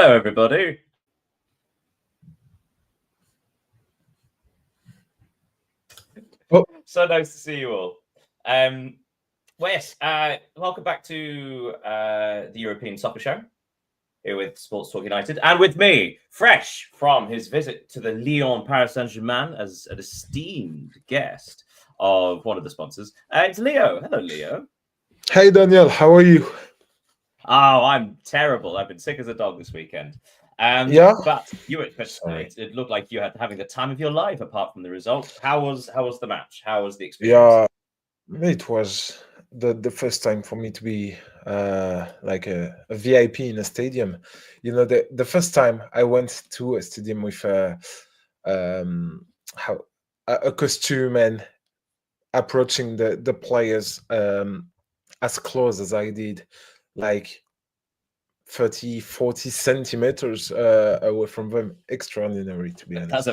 Hello, everybody. So nice to see you all. Yes, welcome back to the European Soccer Show here with Sports Talk United, and with me, fresh from his visit to the Lyon Paris Saint-Germain as an esteemed guest of one of the sponsors. It's Leo. Hello, Leo. Hey Daniel, how are you? Oh, I'm terrible. I've been sick as a dog this weekend. Yeah. But you were, Sorry. it looked like you had having the time of your life apart from the result. How was the match? How was the experience? Yeah, it was the first time for me to be like a VIP in a stadium. You know, the first time I went to a stadium with how a costume and approaching the players as close as I did, like 30, 40 centimeters away from them. Extraordinary, to be honest. That's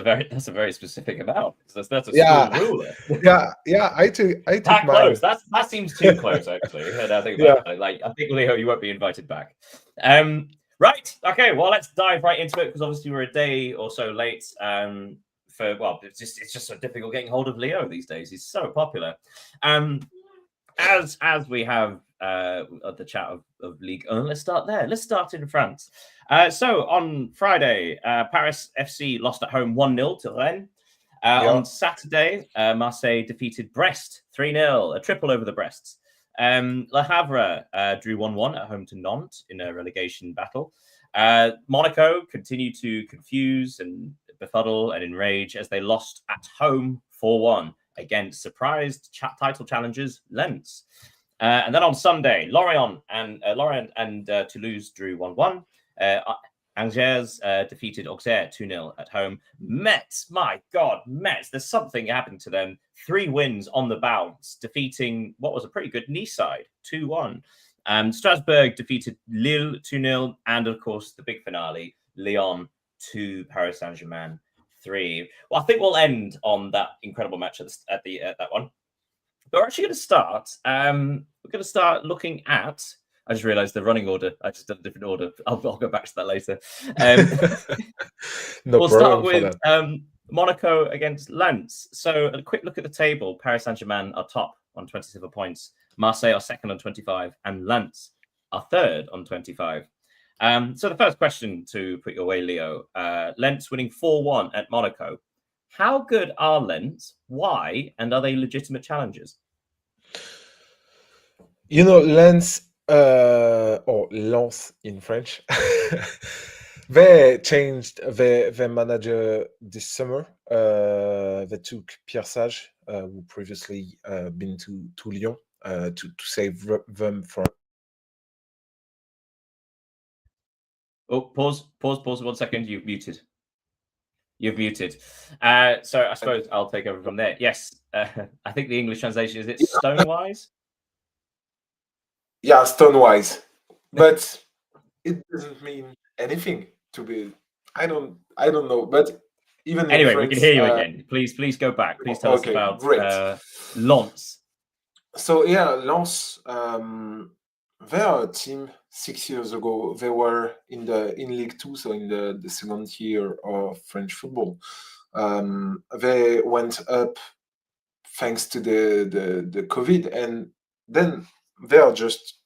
a very specific amount. That's a Yeah, school ruler. yeah. I took That my close. That seems too close, actually. And I think yeah. about it. Like, I think, Leo, you won't be invited back. Right. Okay. Well, let's dive right into it because obviously we're a day or so late. It's just so difficult getting hold of Leo these days. He's so popular. As we have the chat of League 1, let's start there. Let's start in France. So on Friday, Paris FC lost at home 1-0 to Rennes. On Saturday, Marseille defeated Brest 3-0, a triple over the Brests. Le Havre drew 1-1 at home to Nantes in a relegation battle. Monaco continued to confuse and befuddle and enrage as they lost at home 4-1 against surprised title challengers Lens. And then on Sunday, Lorient and Toulouse drew 1-1. Angers defeated Auxerre 2-0 at home. Metz, my God, Metz, there's something happening to them. 3 wins on the bounce, defeating what was a pretty good Nice side, 2-1. Strasbourg defeated Lille 2-0. And of course, the big finale, Lyon 2, Paris Saint-Germain 3. Well, I think we'll end on that incredible match at that one. But we're actually going to start. We're going to start looking at. I just realised the running order. I just did a different order. I'll go back to that later. We'll start with Monaco against Lens. So a quick look at the table. Paris Saint-Germain are top on 27 points. Marseille are second on 25. And Lens are third on 25. So the first question to put your way, Leo. Lens winning 4-1 at Monaco. How good are Lens? Why? And are they legitimate challengers? You know, Lens or Lens in French, they changed their manager this summer. They took Pierre Sage, who previously been to Lyon, to save them from. Oh, pause 1 second. You've muted. So I suppose I'll take over from there. Yes, I think the English translation is it's Stonewise. Yeah, Stonewise, but it doesn't mean anything to be. I don't know, but even anyway, in France, we can hear you again. Please go back. Please tell us about Lens. So yeah, Lens. They are a team 6 years ago. They were in League 2, so in the second tier of French football. They went up thanks to the COVID, and then they are just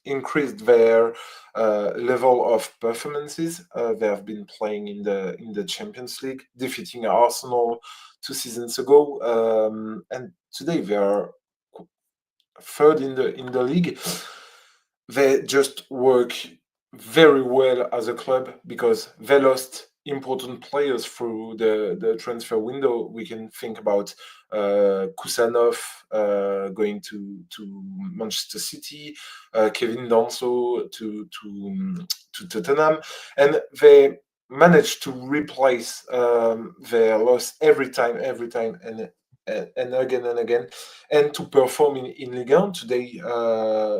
increased their level of performances. They have been playing in the Champions League, defeating Arsenal 2 seasons ago, and today they are third in the league. They just work very well as a club because they lost important players through the transfer window. We can think about Kusanov going to Manchester City, Kevin Danso to Tottenham, and they managed to replace their loss every time, and again, and to perform in Ligue 1. Today,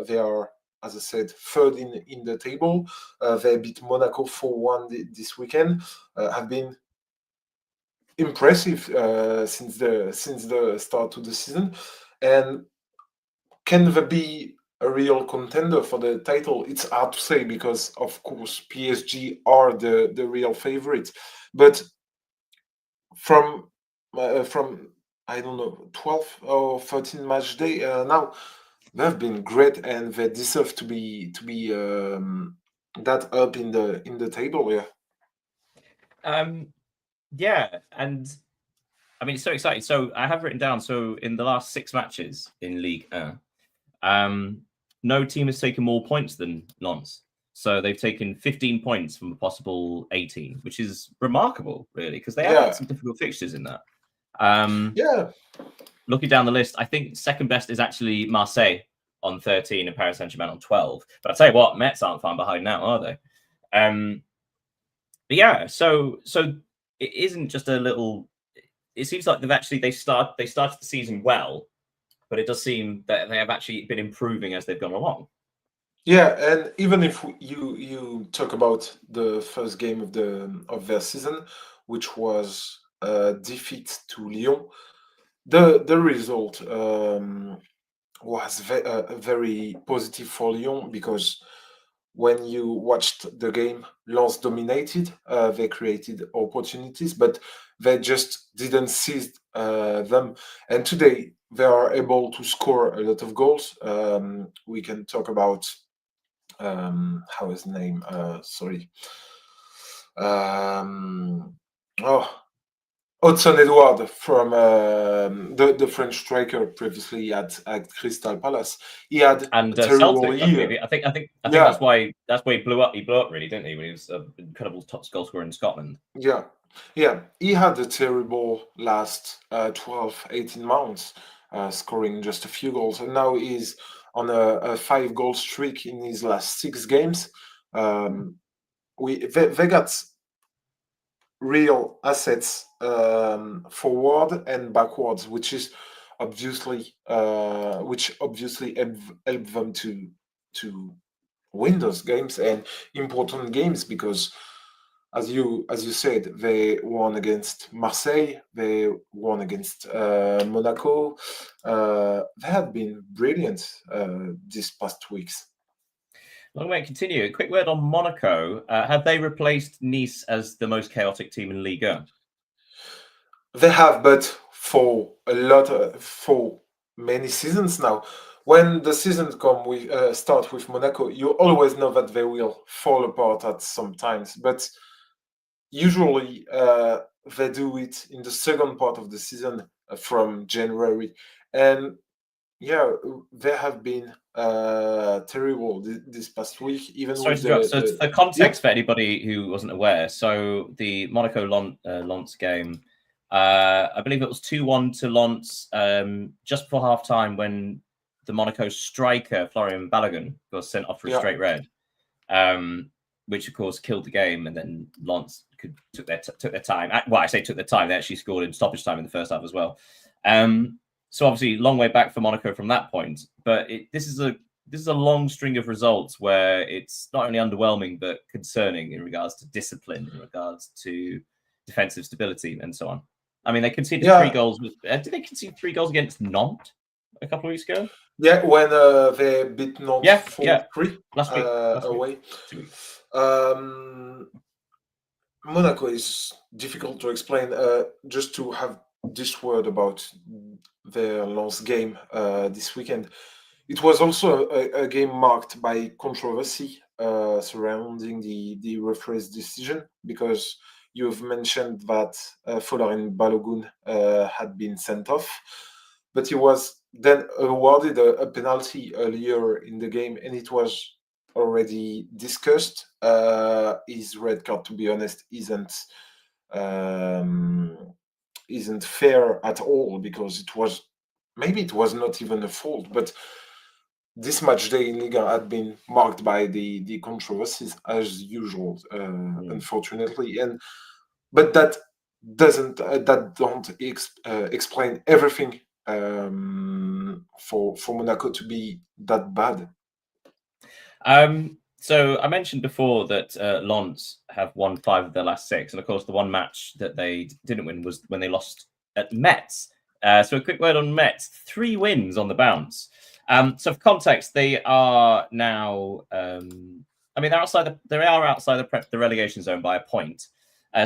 they are, as I said, third in the table. They beat Monaco 4-1 this weekend. Have been impressive since the start of the season. And can they be a real contender for the title. It's hard to say because, of course, PSG are the real favorite. But from I don't know 12 or 13 match day now, they've been great and they deserve to be that up in the table. Yeah, and I mean, it's so exciting. So I have written down. So in the last 6 matches in League 1, no team has taken more points than Lens. So they've taken 15 points from a possible 18, which is remarkable, really, because they have had some difficult fixtures in that. Looking down the list, I think second best is actually Marseille on 13 and Paris Saint-Germain on 12. But I'll tell you what, Metz aren't far behind now, are they? But yeah, so it isn't just a little. It seems like they started the season well, but it does seem that they have actually been improving as they've gone along. Yeah, and even if you talk about the first game of their season, which was a defeat to Lyon, the result was very positive for Lyon because when you watched the game, Lens dominated. They created opportunities, but they just didn't seize them. And today they are able to score a lot of goals. We can talk about how is the name? Sorry. Hudson Edward from the French striker previously at Crystal Palace. He had and a terrible Celtic, year. I think that's why he blew up. He blew up really, didn't he? When he was an incredible top goal scorer in Scotland. Yeah. He had a terrible last 12, 18 months, scoring just a few goals, and now he's on a 5-goal streak in his last 6 games. They got real assets forward and backwards, which obviously help them to win those games and important games because as you said, they won against Marseille, they won against Monaco. They have been brilliant these past weeks. Long way to continue. A quick word on Monaco. Have they replaced Nice as the most chaotic team in Ligue 1? They have, but for many seasons now. When the seasons start with Monaco, you always know that they will fall apart at some times. But usually they do it in the second part of the season from January. And yeah, they have been terrible this past week. Even Sorry with to interrupt. So for context for anybody who wasn't aware, so the Monaco Lens game, I believe it was 2-1 to Lens just before half time when the Monaco striker Florian Balogun was sent off for a straight red, which of course killed the game, and then Lens took their time. Well, I say took their time. They actually scored in stoppage time in the first half as well. So obviously, long way back for Monaco from that point. But this is a long string of results where it's not only underwhelming but concerning in regards to discipline, in regards to defensive stability, and so on. I mean, they conceded 3 goals. Did they concede 3 goals against Nantes a couple of weeks ago? Yeah, when they beat Nantes 4-3 last week away. 2 weeks. Monaco is difficult to explain. Just to have this word about their last game this weekend. It was also a game marked by controversy surrounding the referee's decision because you've mentioned that Florian Balogun had been sent off, but he was then awarded a penalty earlier in the game, and it was already discussed. His red card, to be honest, isn't fair at all because it was not even a fault, but this match day in Liga had been marked by the controversies as usual, unfortunately, but that don't explain everything for Monaco to be that bad. So I mentioned before that Lens have won 5 of their last 6, and of course the one match that they didn't win was when they lost at Metz. So a quick word on Metz: 3 wins on the bounce. So for context, they are now. They're outside. They are outside the relegation zone by a point.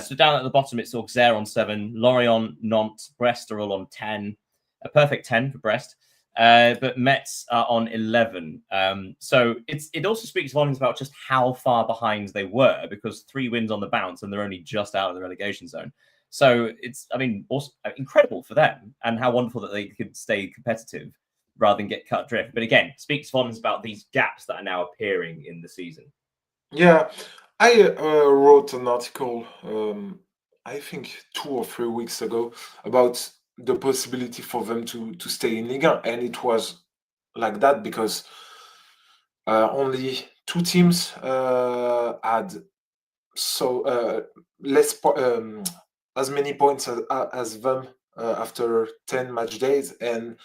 So down at the bottom, it's Auxerre on 7, Lorient, Nantes, Brest are all on 10, a perfect 10 for Brest. But Metz are on 11. So it also speaks volumes about just how far behind they were, because 3 wins on the bounce and they're only just out of the relegation zone. So it's, also incredible for them, and how wonderful that they could stay competitive rather than get cut adrift. But again, speaks volumes about these gaps that are now appearing in the season. Yeah, I wrote an article, I think 2 or 3 weeks ago, about the possibility for them to stay in Liga, and it was like that because only 2 teams had less as many points as them after 10 match days, and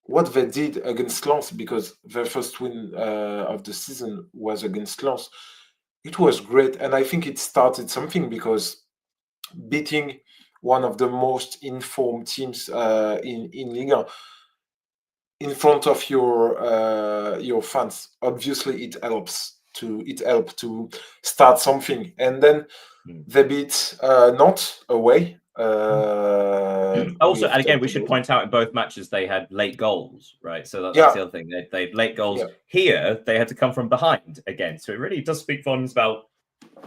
what they did against Lens, because their first win of the season was against Lens, it was great, and I think it started something, because beating one of the most informed teams in Liga in front of your fans, obviously it helped to start something, and then they beat Nantes away. Also, and again, we should point out in both matches they had late goals, right? So that's the other thing. They had late goals. Here, they had to come from behind again. So it really does speak volumes about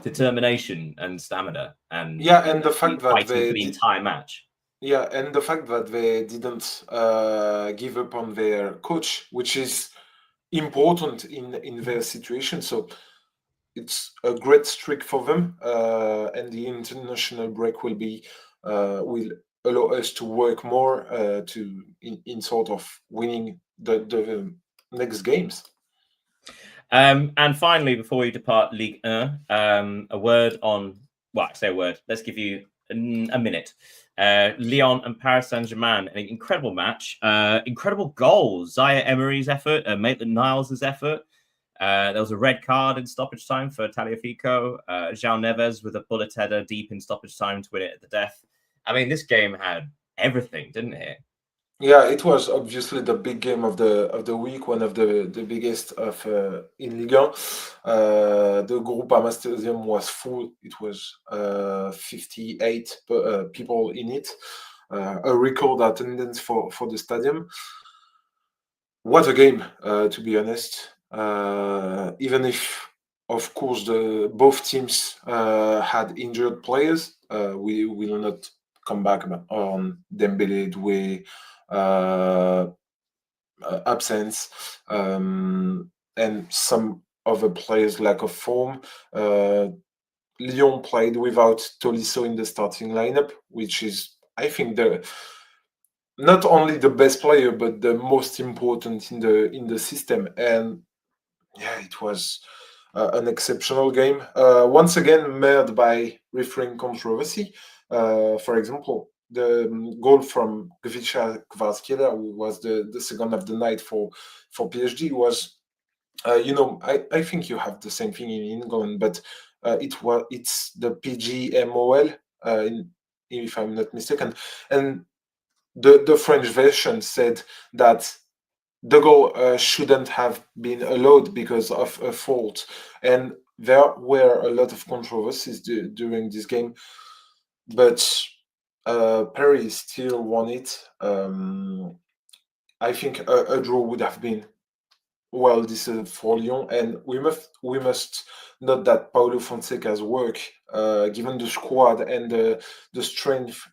determination and stamina, and and the fact that fighting for the entire match. Yeah, and the fact that they didn't give up on their coach, which is important in their situation. So it's a great streak for them, and the international break will allow us to work more in sort of winning the next games. And finally, before we depart Ligue 1, a word on. Well, I say a word. Let's give you a minute. Lyon and Paris Saint-Germain, an incredible match. Incredible goals. Zaire Emery's effort, Maitland-Niles' effort. There was a red card in stoppage time for Taliafico. João Neves with a bullet header deep in stoppage time to win it at the death. This game had everything, didn't it? Yeah, it was obviously the big game of the week, one of the biggest of in Liga. The Groupama Stadium was full. It was 58 people in it, a record attendance for the stadium. What a game, to be honest. Even if, of course, both teams had injured players, we will not come back on Dembele, Doué, absence, and some other players' lack of form. Lyon played without Tolisso in the starting lineup, which is, I think, not only the best player but the most important in the system. And yeah, it was an exceptional game. Once again, marred by refereeing controversy. For example, the goal from Gvicha Kvaratskhelia, who was the second of the night for PSG, was, I think you have the same thing in England, but it's the PGMOL, if I'm not mistaken, and the French version said that the goal shouldn't have been allowed because of a fault, and there were a lot of controversies during this game, but Paris still won it. I think a draw would have been well deserved for Lyon, and we must note that Paulo Fonseca's work, given the squad and the strength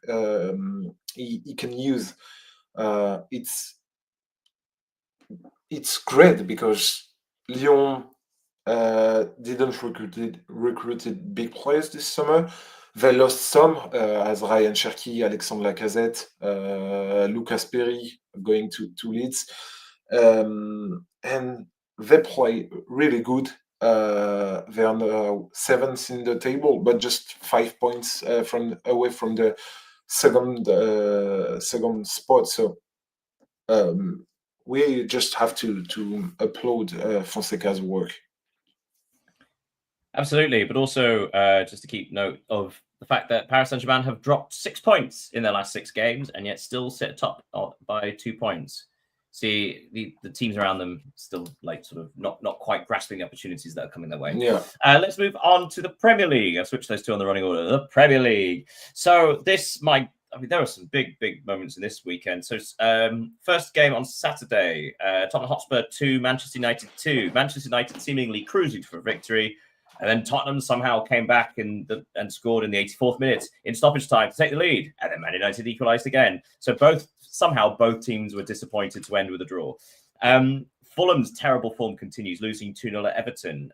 he can use, it's great, because Lyon didn't recruited big players this summer. They lost some, as Ryan Cherki, Alexandre Lacazette, Lucas Perry going to Leeds, and they play really good. They are now 7th in the table, but just 5 points away from the second spot. So we just have to applaud Fonseca's work. Absolutely, but also just to keep note of the fact that Paris Saint-Germain have dropped 6 points in their last 6 games and yet still sit atop by 2 points. see the teams around them still like sort of not quite grasping the opportunities that are coming their way. Yeah. Let's move on to the Premier League. I've switched those two on the running order. The Premier League. So there are some big moments in this weekend. So first game on Saturday, Tottenham Hotspur 2, Manchester United 2. Manchester United seemingly cruising for victory. And then Tottenham somehow came back and scored in the 84th minute in stoppage time to take the lead. And then Man United equalised again. So both teams were disappointed to end with a draw. Fulham's terrible form continues, losing 2-0 at Everton.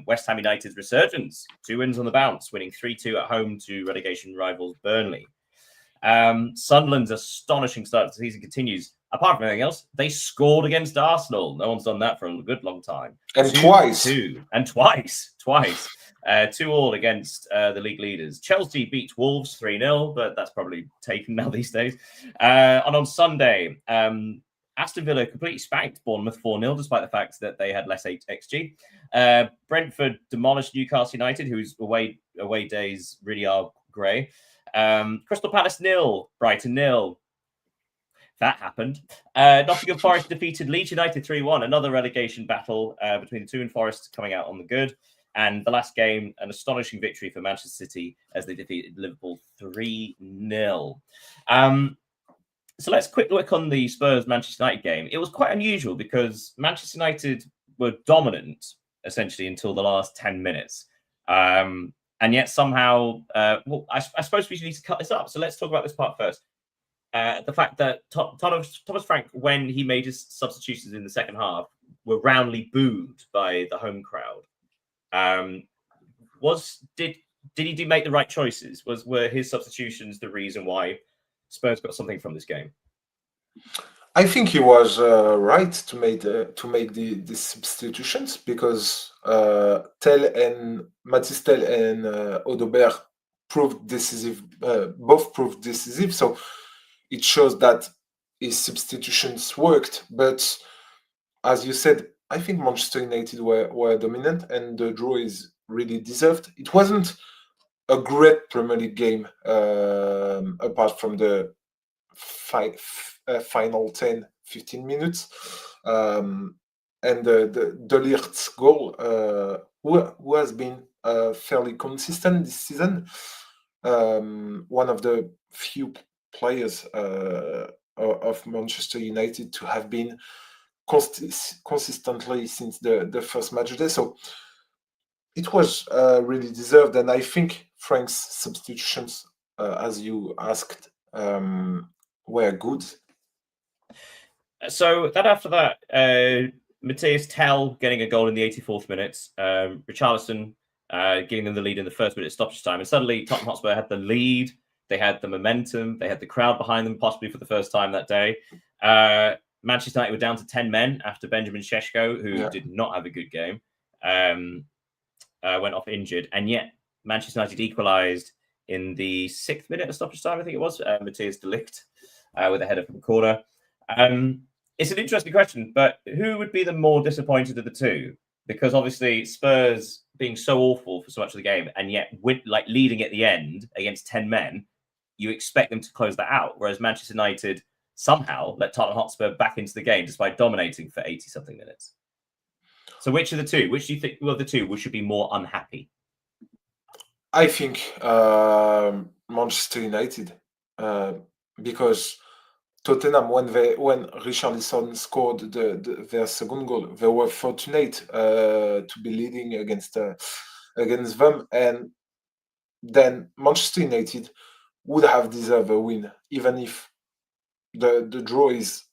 West Ham United's resurgence, 2 wins on the bounce, winning 3-2 at home to relegation rivals Burnley. Sunderland's astonishing start to the season continues. Apart from anything else, they scored against Arsenal. No one's done that for a good long time. And twice. 2-2 against the league leaders. Chelsea beat Wolves 3-0, but that's probably taken now these days. And on Sunday, Aston Villa completely spanked Bournemouth 4-0, despite the fact that they had less XG. Brentford demolished Newcastle United, whose away days really are grey. Crystal Palace 0, Brighton 0. That happened. Nottingham Forest defeated Leeds United 3-1. Another relegation battle between the two, and Forest coming out on the good. And the last game, an astonishing victory for Manchester City as they defeated Liverpool 3-0. So let's quick look on the Spurs-Manchester United game. It was quite unusual because Manchester United were dominant essentially until the last 10 minutes. And yet somehow, I suppose we need to cut this up. So let's talk about this part first. The fact that Thomas Frank, when he made his substitutions in the second half, were roundly booed by the home crowd. Did he make the right choices? Were his substitutions the reason why Spurs got something from this game? I think he was right to make the substitutions because Mathys Tel and Odobert proved decisive. Both proved decisive. So it shows that his substitutions worked. But as you said, I think Manchester United were dominant, and the draw is really deserved. It wasn't a great Premier League game, apart from the final 10-15 minutes. And the De Ligt's goal, who has been fairly consistent this season, one of the few players of Manchester United to have been consistently since the first match day. So it was really deserved, and I think Frank's substitutions, as you asked, were good. So then after that, Matthias Tel getting a goal in the 84th minute, Richarlison giving them the lead in the first minute of stoppage time, and suddenly Tottenham Hotspur had the lead. They had the momentum. They had the crowd behind them, possibly for the first time that day. Manchester United were down to 10 men after Benjamin Šeško, who did not have a good game, went off injured. And yet Manchester United equalised in the 6th minute of stoppage time, I think it was. Matthias de Ligt with a header from the corner. It's an interesting question, but who would be the more disappointed of the two? Because obviously Spurs being so awful for so much of the game, and yet leading at the end against 10 men, you expect them to close that out. Whereas Manchester United somehow let Tottenham Hotspur back into the game despite dominating for 80-something minutes. So which of the two? Which do you think of the two should be more unhappy? I think Manchester United, because Tottenham, when Richarlison scored their second goal, they were fortunate to be leading against them, and then Manchester United would have deserved a win, even if the draw is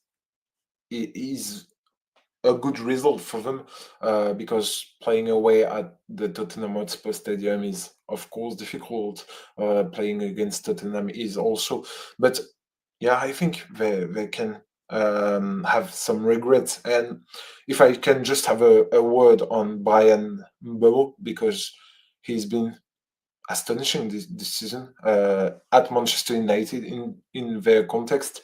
a good result for them, because playing away at the Tottenham Hotspur Stadium is, of course, difficult. Playing against Tottenham is also, but yeah, I think they can have some regrets. And if I can just have a word on Bryan Mbeumo, because he's been astonishing this season at Manchester United in their context.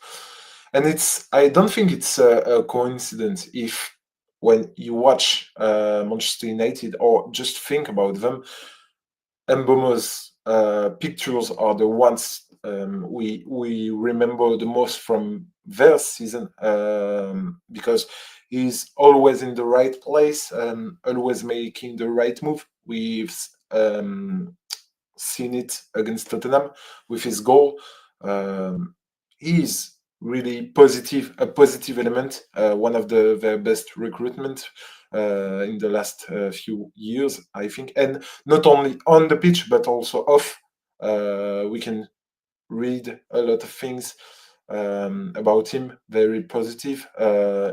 And I don't think it's a coincidence if when you watch Manchester United or just think about them, Mbeumo's pictures are the ones we remember the most from their season, because he's always in the right place and always making the right move. We've seen it against Tottenham with his goal. He's really a positive element, one of the their best recruitment in the last few years, I think, and not only on the pitch but also off. We can read a lot of things about him, very positive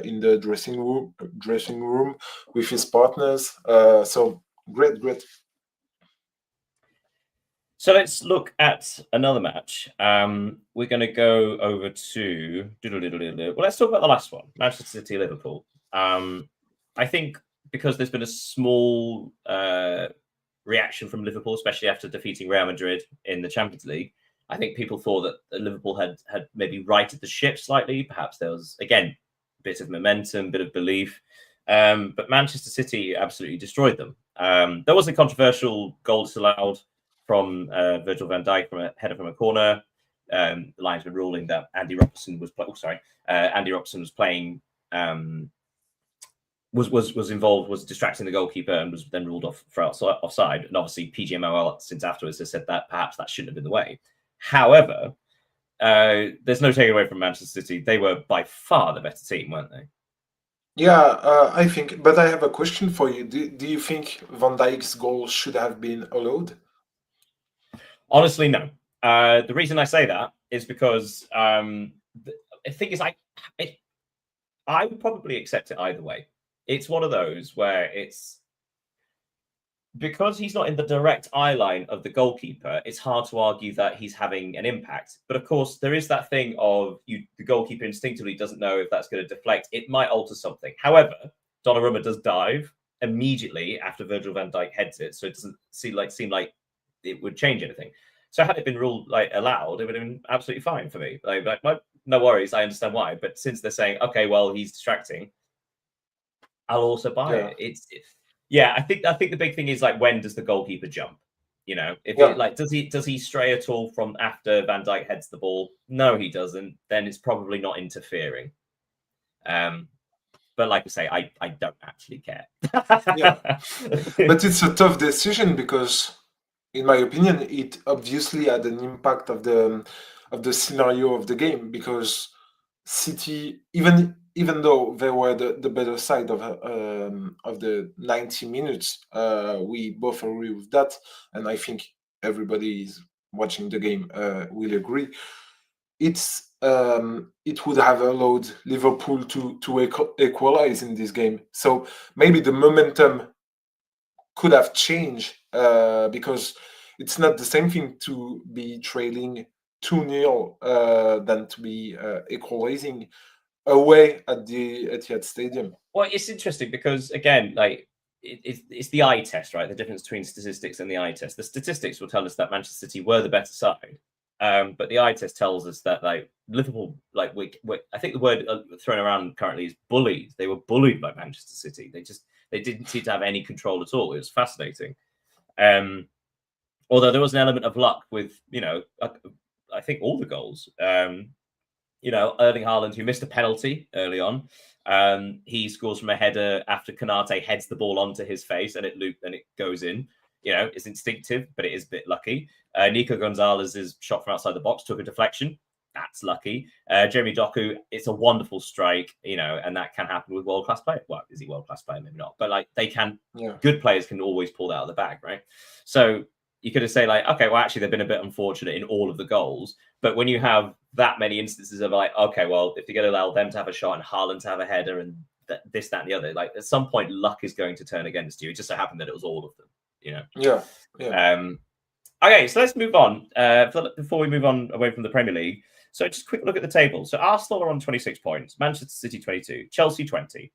in the dressing room with his partners. So great. So let's look at another match. We're going to go over to well, let's talk about the last one, Manchester City Liverpool. I think because there's been a small reaction from Liverpool, especially after defeating Real Madrid in the Champions League. I think people thought that Liverpool had maybe righted the ship slightly. Perhaps there was, again, a bit of momentum, bit of belief. But Manchester City absolutely destroyed them. There was a controversial goal disallowed from Virgil van Dijk from a header from a corner. The linesman ruling that Andy Robertson was playing was involved, was distracting the goalkeeper, and was then ruled off for offside. And obviously, PGMOL since afterwards has said that perhaps that shouldn't have been the way. However, there's no taking away from Manchester City. They were by far the better team, weren't they? Yeah, I think. But I have a question for you. Do you think Van Dijk's goal should have been allowed? Honestly, no. The reason I say that is because the thing is, I would probably accept it either way. It's one of those where it's because he's not in the direct eye line of the goalkeeper, it's hard to argue that he's having an impact. But of course, there is that thing of the goalkeeper instinctively doesn't know if that's going to deflect. It might alter something. However, Donnarumma does dive immediately after Virgil van Dijk heads it, so it doesn't seem like it would change anything. So had it been ruled allowed, it would have been absolutely fine for me. No worries, I understand why. But since they're saying, okay, well, he's distracting, I'll also buy it. I think the big thing is when does the goalkeeper jump? Does he stray at all from after Van Dijk heads the ball? No, he doesn't. Then it's probably not interfering. But like I say, I don't actually care. But it's a tough decision because, in my opinion, it obviously had an impact of the scenario of the game, because City, even though they were the better side of the 90 minutes, we both agree with that, and I think everybody is watching the game will agree. It would have allowed Liverpool to equalize in this game. So maybe the momentum could have changed, because it's not the same thing to be trailing 2-0 than to be equalizing away at the Etihad Stadium. Well, it's interesting because, again, it's the eye test, right? The difference between statistics and the eye test. The statistics will tell us that Manchester City were the better side, but the eye test tells us that Liverpool, I think the word thrown around currently is bullied. They were bullied by Manchester City. They didn't seem to have any control at all. It was fascinating. Although there was an element of luck with, I think all the goals. Erling Haaland, who missed a penalty early on, he scores from a header after Konate heads the ball onto his face and it goes in. It's instinctive, but it is a bit lucky. Nico Gonzalez's shot from outside the box took a deflection. That's lucky. Jeremy Doku, it's a wonderful strike, and that can happen with world-class players. Well, is he world-class player? Maybe not. But they can, good players can always pull that out of the bag, right? So you could say okay, well, actually, they've been a bit unfortunate in all of the goals. But when you have that many instances of okay, well, if you're going to allow them to have a shot and Haaland to have a header and this, that, and the other, at some point, luck is going to turn against you. It just so happened that it was all of them, Yeah. Okay, so let's move on. Before we move on away from the Premier League, so just a quick look at the table. So Arsenal are on 26 points, Manchester City 22, Chelsea 20.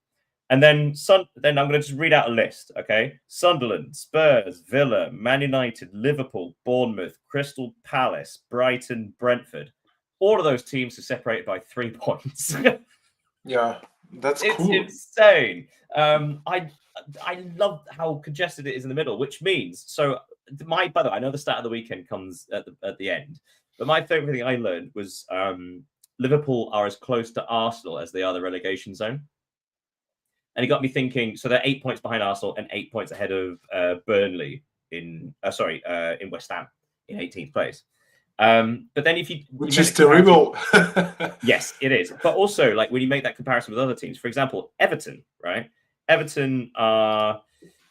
And then I'm going to just read out a list, okay? Sunderland, Spurs, Villa, Man United, Liverpool, Bournemouth, Crystal Palace, Brighton, Brentford. All of those teams are separated by 3 points. Yeah, that's cool. It's insane. I love how congested it is in the middle, which means, so By the way, I know the start of the weekend comes at the end, but my favorite thing I learned was Liverpool are as close to Arsenal as they are the relegation zone. And it got me thinking. So they're 8 points behind Arsenal and 8 points ahead of Burnley in West Ham in 18th place. But then if you which is terrible. Yes, it is. But also, like when you make that comparison with other teams, for example, Everton, right? Everton are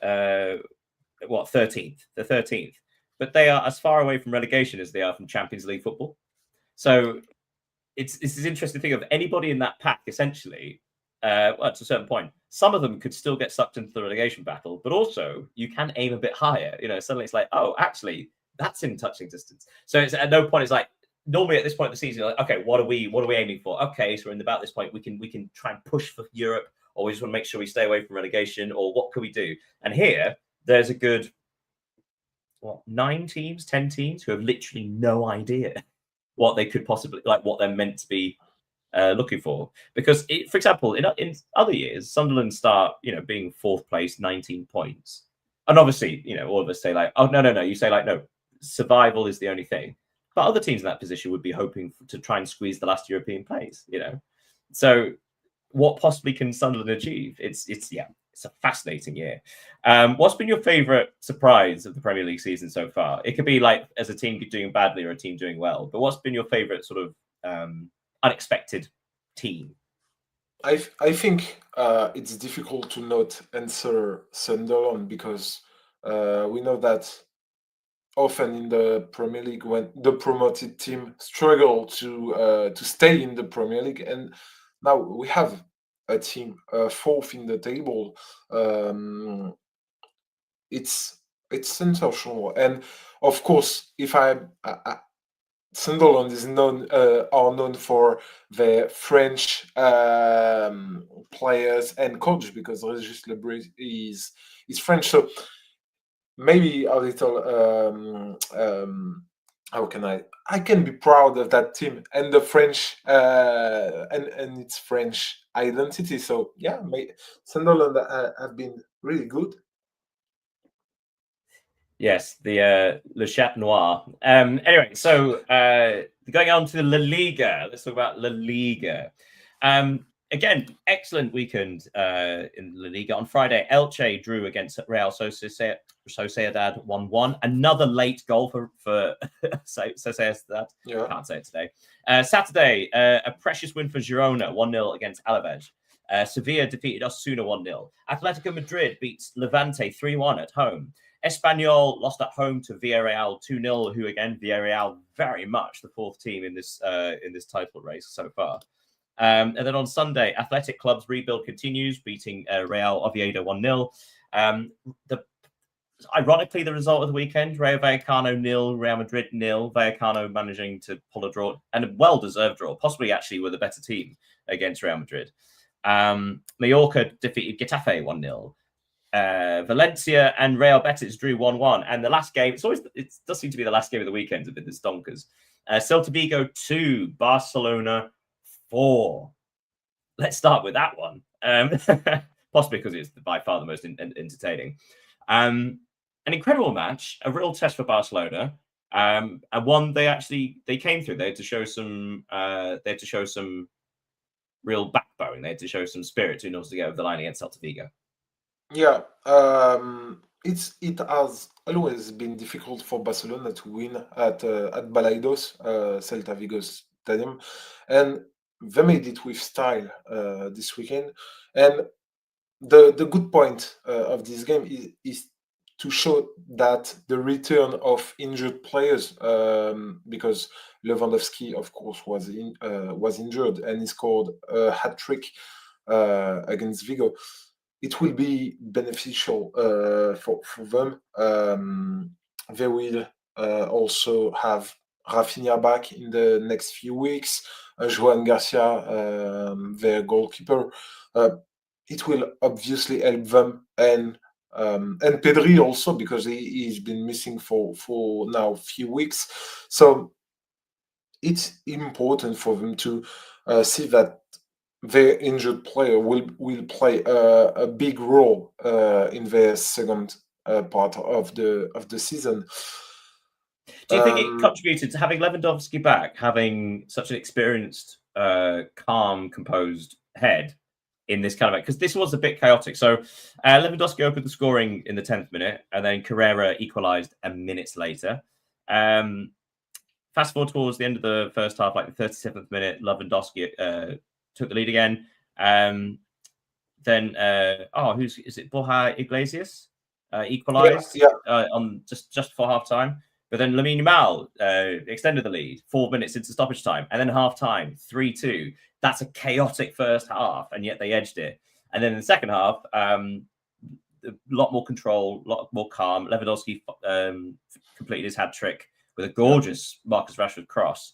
13th? They're 13th, but they are as far away from relegation as they are from Champions League football. So it's this interesting thing of anybody in that pack essentially. Well, to a certain point, some of them could still get sucked into the relegation battle, but also you can aim a bit higher. Suddenly it's like, oh, actually, that's in touching distance. So it's at no point it's like normally at this point of the season, you're like, okay, what are we aiming for? Okay, so we're in about this point, we can try and push for Europe, or we just want to make sure we stay away from relegation, or what can we do? And here, there's a good 10 teams who have literally no idea what they could possibly what they're meant to be looking for. Because, for example, in other years, Sunderland start, being fourth place, 19 points. And obviously, all of us say like, oh, no. You say like, no, survival is the only thing. But other teams in that position would be hoping to try and squeeze the last European place, So what possibly can Sunderland achieve? It's a fascinating year. What's been your favourite surprise of the Premier League season so far? It could be like as a team doing badly or a team doing well, but what's been your favourite sort of unexpected team? I think it's difficult to not answer Sunderland because we know that often in the Premier League when the promoted team struggle to stay in the Premier League, and now we have a team fourth in the table. It's sensational, and of course, if Sunderland is known for their French players and coach because Regis Lebris is French, so maybe a little. How can I can be proud of that team and the French and its French identity. So yeah, Sunderland have been really good. Yes, the Le Chat Noir. Anyway, so going on to La Liga, let's talk about La Liga. Again, excellent weekend in La Liga. On Friday, Elche drew against Real Sociedad 1-1. Another late goal for Sociedad. Yeah. Can't say it today. Saturday, a precious win for Girona, 1-0 against Alaves. Sevilla defeated Osasuna 1-0. Atletico Madrid beats Levante 3-1 at home. Espanyol lost at home to Villarreal 2-0, who again, Villarreal very much the fourth team in this title race so far. And then on Sunday, Athletic Club's rebuild continues, beating Real Oviedo 1-0. Ironically, the result of the weekend, Rayo Vallecano 0, Real Madrid 0. Vallecano managing to pull a draw, and a well-deserved draw, possibly actually with a better team against Real Madrid. Mallorca defeated Getafe 1-0. Valencia and Real Betis drew 1-1. And the last game, it does seem to be the last game of the weekend, a bit this donkers. Celta Vigo 2, Barcelona 4. Let's start with that one. Possibly because it's by far the most entertaining. An incredible match, a real test for Barcelona. And one they came through. They had to show some real backbone. They had to show some spirit in order to get over the line against Celta Vigo. Yeah, it has always been difficult for Barcelona to win at Balaidos, Celta Vigo Stadium, and they made it with style this weekend. And the good point of this game is to show that the return of injured players, because Lewandowski, of course, was injured and he scored a hat trick against Vigo. It will be beneficial for them. They will also have Rafinha back in the next few weeks. Joan Garcia, their goalkeeper. It will obviously help them, and Pedri also, because he's been missing for now a few weeks. So it's important for them to see that their injured player will play a big role in their second part of the season. Do you think it contributed to having Lewandowski back, having such an experienced, calm, composed head in this kind of, because this was a bit chaotic. So Lewandowski opened the scoring in the 10th minute, and then Carrera equalised a minute later. Fast forward towards the end of the first half, like the 37th minute, Lewandowski took the lead again. Then who's is it? Borja Iglesias equalised on just before half time. But then Lamine Yamal extended the lead 4 minutes into stoppage time, and then half time 3-2. That's a chaotic first half, and yet they edged it. And then in the second half, a lot more control, a lot more calm. Lewandowski completed his hat trick with a gorgeous Marcus Rashford cross,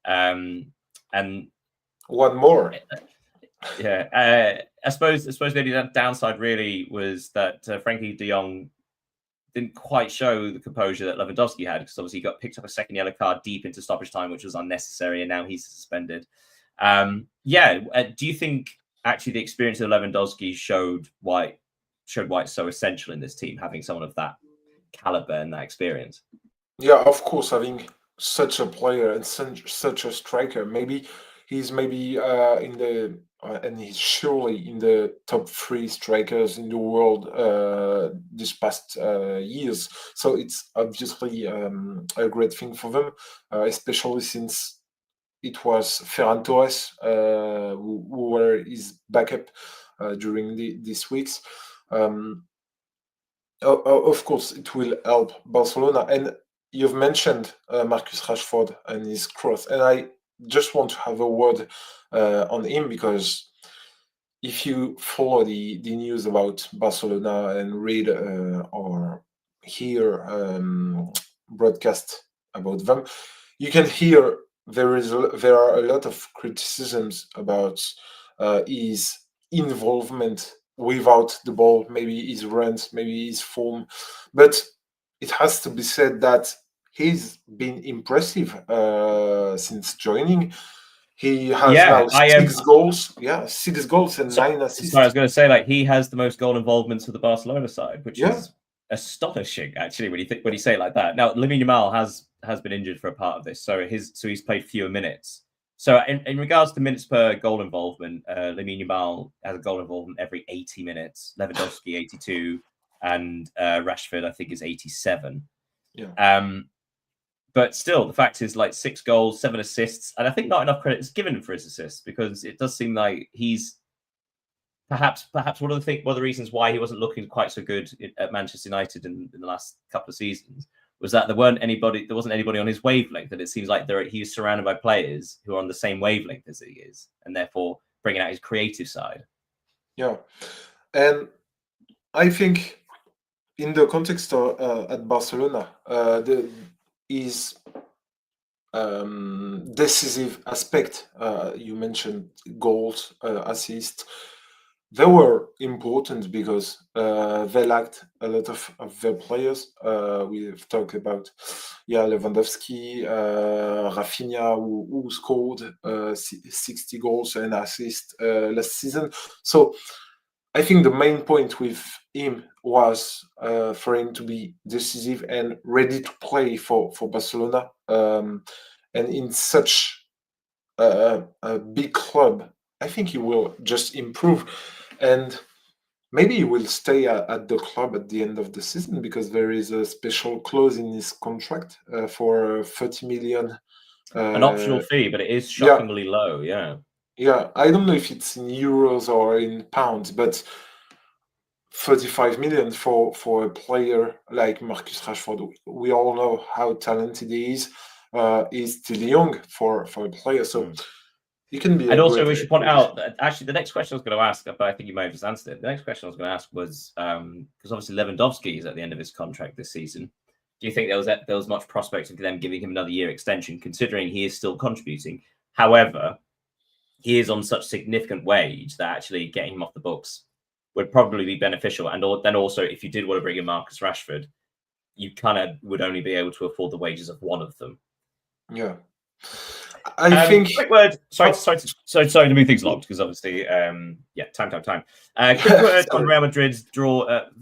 and one more. Yeah, I suppose the only downside really was that Frankie de Jong didn't quite show the composure that Lewandowski had, because obviously he got picked up a second yellow card deep into stoppage time, which was unnecessary, and now he's suspended. Do you think actually the experience of Lewandowski showed why it's so essential in this team, having someone of that caliber and that experience? Yeah, of course, having such a player and such a striker, he's in the and he's surely in the top 3 strikers in the world this past years. So it's obviously a great thing for them, especially since it was Ferran Torres who were his backup during these weeks. Of course, it will help Barcelona. And you've mentioned Marcus Rashford and his cross, and I just want to have a word on him, because if you follow the news about Barcelona and read or hear broadcast about them, you can hear there are a lot of criticisms about his involvement without the ball, maybe his runs, maybe his form, but it has to be said that he's been impressive since joining. He has now 6 goals. Yeah, 6 goals and 9 assists. So I was going to say, like, he has the most goal involvements for the Barcelona side, which is astonishing, actually, when you say it like that. Now, Lamine Yamal has been injured for a part of this, so he's played fewer minutes. So in regards to minutes per goal involvement, Lamine Yamal has a goal involvement every 80 minutes. Lewandowski 82, and Rashford I think is 87. Yeah. But still, the fact is, like, 6 goals, 7 assists, and I think not enough credit is given him for his assists, because it does seem like he's perhaps one of the reasons why he wasn't looking quite so good at Manchester United in the last couple of seasons was that there wasn't anybody on his wavelength. That it seems like he's surrounded by players who are on the same wavelength as he is, and therefore bringing out his creative side. Yeah, and I think in the context of, at Barcelona, his decisive aspect, you mentioned goals, assists, they were important because they lacked a lot of their players. We've talked about Lewandowski, Rafinha, who scored 60 goals and assists last season. So I think the main point with him was for him to be decisive and ready to play for Barcelona. And in such a big club, I think he will just improve. And maybe he will stay at the club at the end of the season, because there is a special clause in his contract for 30 million. An optional fee, but it is shockingly low, yeah. Yeah, I don't know if it's in euros or in pounds, but 35 million for a player like Marcus Rashford. We all know how talented he is. He's still young for a player, so he can be. And also, we should point out that actually the next question I was going to ask, but I think you may have just answered it. The next question I was going to ask was because obviously Lewandowski is at the end of his contract this season. Do you think there was much prospect of them giving him another year extension, considering he is still contributing? However, he is on such significant wage that actually getting him off the books would probably be beneficial. And then also, if you did want to bring in Marcus Rashford, you kind of would only be able to afford the wages of one of them. Yeah. I think. Quick word. Sorry to move things along because obviously, time. Quick word on Real Madrid's draw at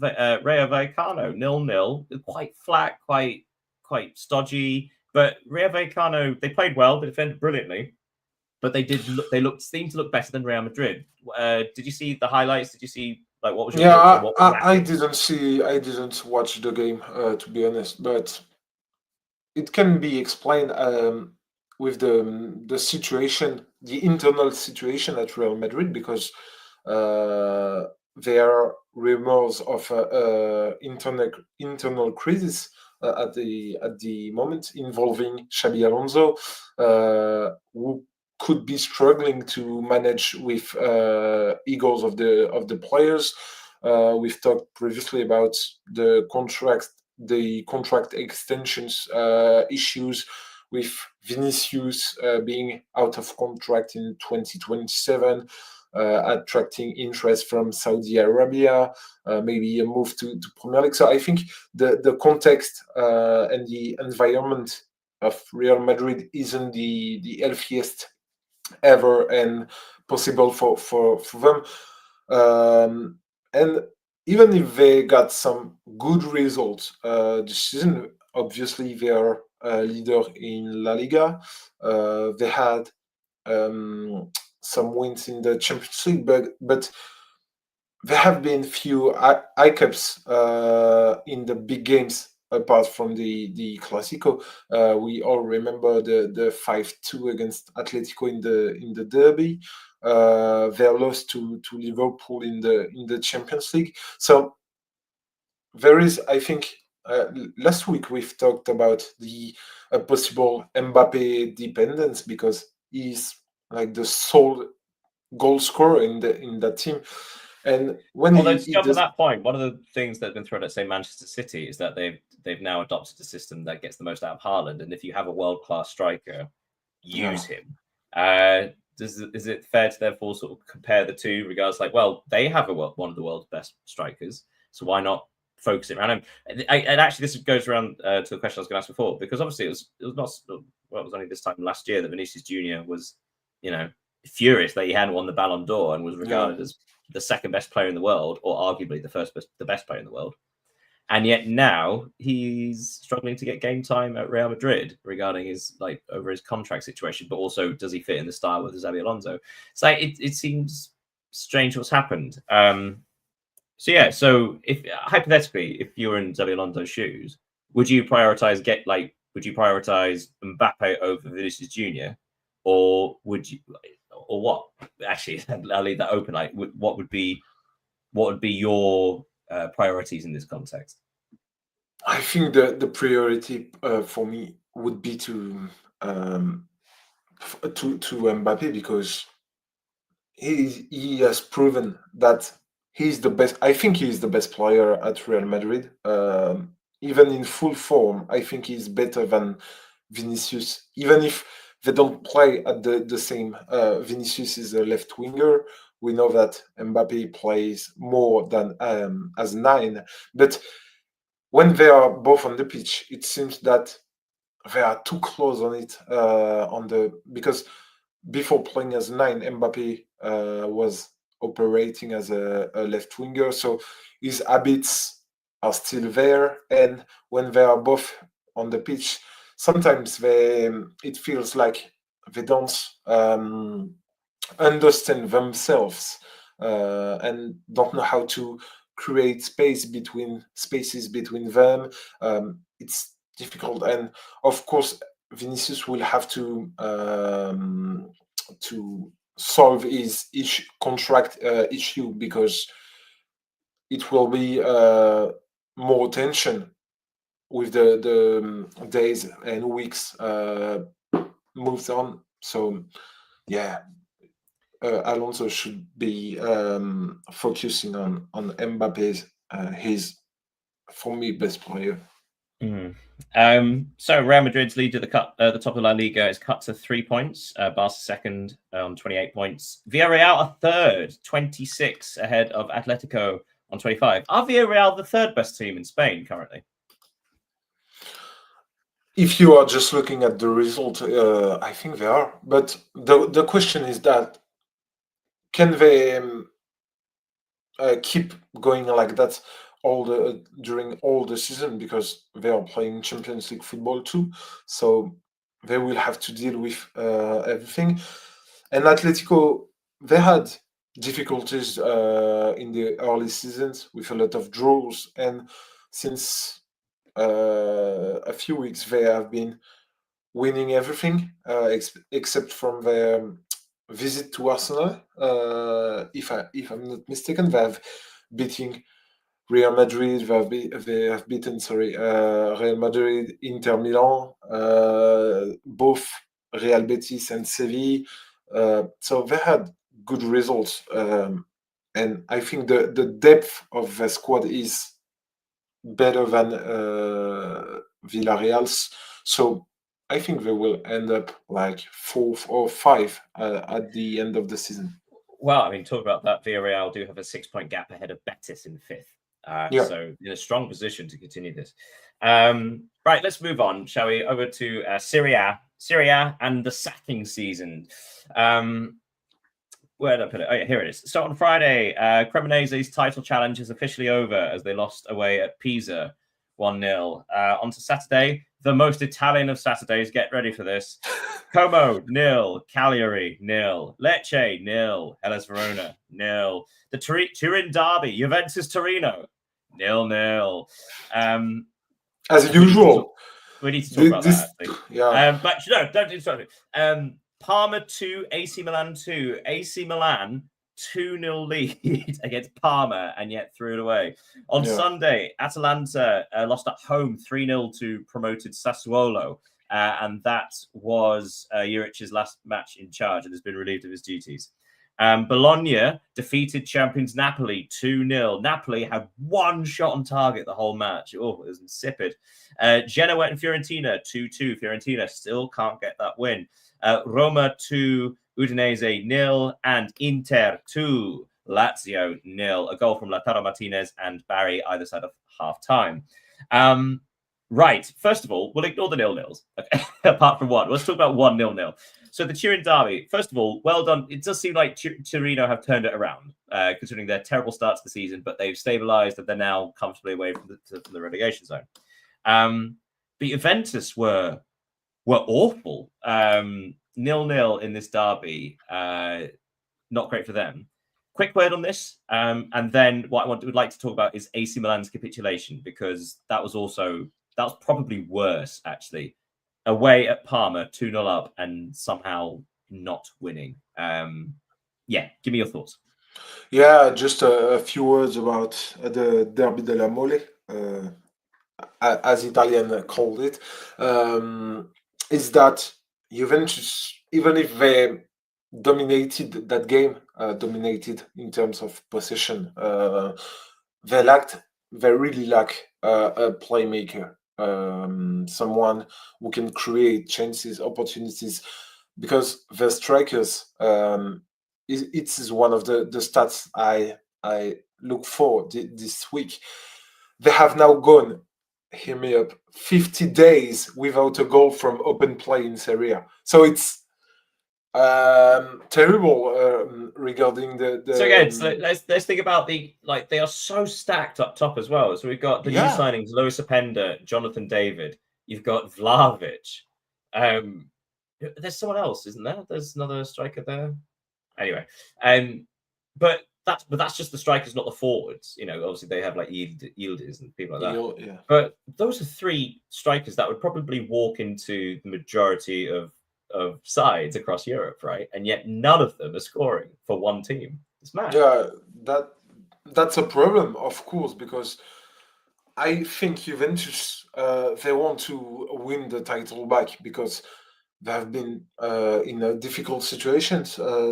Rayo Vallecano, 0-0. Quite flat, quite stodgy. But Rayo Vallecano, they played well, they defended brilliantly, but they seemed to look better than Real Madrid. Did you see the highlights? Did you see what was your thoughts? I didn't watch the game to be honest, but it can be explained with the situation, the internal situation at Real Madrid, because there are rumors of internal crisis at the moment involving Xabi Alonso, who could be struggling to manage with egos of the players. We've talked previously about the contract extensions issues with Vinicius being out of contract in 2027, attracting interest from Saudi Arabia, maybe a move to Premier League. So I think the context and the environment of Real Madrid isn't the healthiest ever and possible for them. And even if they got some good results this season, obviously they are a leader in La Liga. They had some wins in the Champions League, but there have been few hiccups in the big games apart from the Clásico. We all remember the 5-2 against Atletico in the derby. Their loss to Liverpool in the Champions League. So there is, I think, last week we've talked about the possible Mbappe dependence because he's like the sole goal scorer in that team. And when to jump on that point, one of the things that's been thrown at, say, Manchester City is that they've now adopted a system that gets the most out of Haaland, and if you have a world-class striker, use him. Is it fair to therefore sort of compare the two regards they have one of the world's best strikers, so why not focus it around him? And actually, this goes around to the question I was going to ask before, because obviously it was only this time last year that Vinicius Junior was, furious that he hadn't won the Ballon d'Or and was regarded as the second best player in the world, or arguably the best player in the world. And yet now he's struggling to get game time at Real Madrid regarding his over his contract situation, but also does he fit in the style with Xabi Alonso? So it seems strange what's happened. So if hypothetically, if you were in Xabi Alonso's shoes, would you prioritize Mbappe over Vinicius Junior, or would you? Or what? Actually, I'll leave that open. What would be your priorities in this context? I think the priority for me would be to Mbappe, because he has proven that he's the best. I think he's the best player at Real Madrid. Even in full form, I think he's better than Vinicius, even if they don't play at the same. Vinicius is a left winger. We know that Mbappe plays more than as 9, but when they are both on the pitch, it seems that they are too close on it. Because before playing as 9, Mbappe was operating as a left winger, so his habits are still there. And when they are both on the pitch, sometimes it feels like they don't understand themselves and don't know how to create spaces between them. It's difficult, and of course Vinicius will have to solve his contract issue, because it will be more tension with the days and weeks moves on. So Alonso should be focusing on Mbappe's his, for me, best player. So Real Madrid's lead at the top of La Liga is cut to 3 points. Barca second on 28 points. Villarreal are third, 26 ahead of Atletico on 25. Are Villarreal the third best team in Spain currently? If you are just looking at the result, I think they are. But the question is that can they keep going like that all the during all the season, because they are playing Champions League football too, so they will have to deal with everything. And Atletico, they had difficulties in the early seasons with a lot of draws, and since a few weeks they have been winning everything except from their visit to Arsenal. If I'm not mistaken, they have beating Real Madrid. They have beaten Real Madrid, Inter Milan, both Real Betis and Sevilla. So they had good results, and I think the depth of the squad is better than Villarreal's. So I think they will end up like fourth or five at the end of the season. Well, I mean, talk about that. Villarreal do have a 6-point gap ahead of Betis in fifth. Yeah. So in a strong position to continue this. Right, let's move on, shall we? Over to Serie A and the sacking season. Where did I put it? Oh, yeah, here it is. So on Friday, Cremonese's title challenge is officially over as they lost away at Pisa 1-0. On to Saturday, the most Italian of Saturdays. Get ready for this. Como, 0. Cagliari, 0. Lecce, 0. Hellas Verona, 0. The Turin derby, Juventus Torino, 0-0. As usual. We need to talk about that, actually. Yeah. But no, don't interrupt me. Parma 2, AC Milan 2. AC Milan 2-0 lead against Parma and yet threw it away. On Sunday, Atalanta lost at home 3-0 to promoted Sassuolo. And that was Juric's last match in charge and has been relieved of his duties. Bologna defeated champions Napoli 2-0. Napoli had one shot on target the whole match. Oh, it was insipid. Genoa and Fiorentina 2-2. Fiorentina still can't get that win. Roma 2, Udinese 0, and Inter 2, Lazio 0. A goal from Lautaro Martinez and Barry either side of half time. Right. First of all, we'll ignore the 0-0s. Okay. Apart from one. Let's talk about 1-0. So the Turin derby, first of all, well done. It does seem like Torino have turned it around, considering their terrible start to the season, but they've stabilised and they're now comfortably away from the relegation zone. But Juventus were awful. 0-0 in this derby. Not great for them. Quick word on this, and then what I would like to talk about is AC Milan's capitulation, because that was probably worse, actually. Away at Parma, 2-0 up, and somehow not winning. Yeah, give me your thoughts. Yeah, just a few words about the Derby della Mole, as Italian called it. Is that Juventus, even if they dominated that game, dominated in terms of possession, they really lack a playmaker, someone who can create chances, opportunities, because the strikers, it is one of the stats I look for this week. They have now gone, hear me up, 50 days without a goal from open play in Serie A. So it's terrible regarding the. So again, let's think about they are so stacked up top as well. So we've got the new signings: Lois Openda, Jonathan David. You've got Vlahovic. There's someone else, isn't there? There's another striker there. Anyway, but that's just the strikers, not the forwards. You know, obviously they have like Yildiz and people like that. Yeah. But those are three strikers that would probably walk into the majority of sides across Europe, right? And yet none of them are scoring for one team. It's mad. Yeah, that's a problem, of course, because I think Juventus they want to win the title back, because they have been in a difficult situation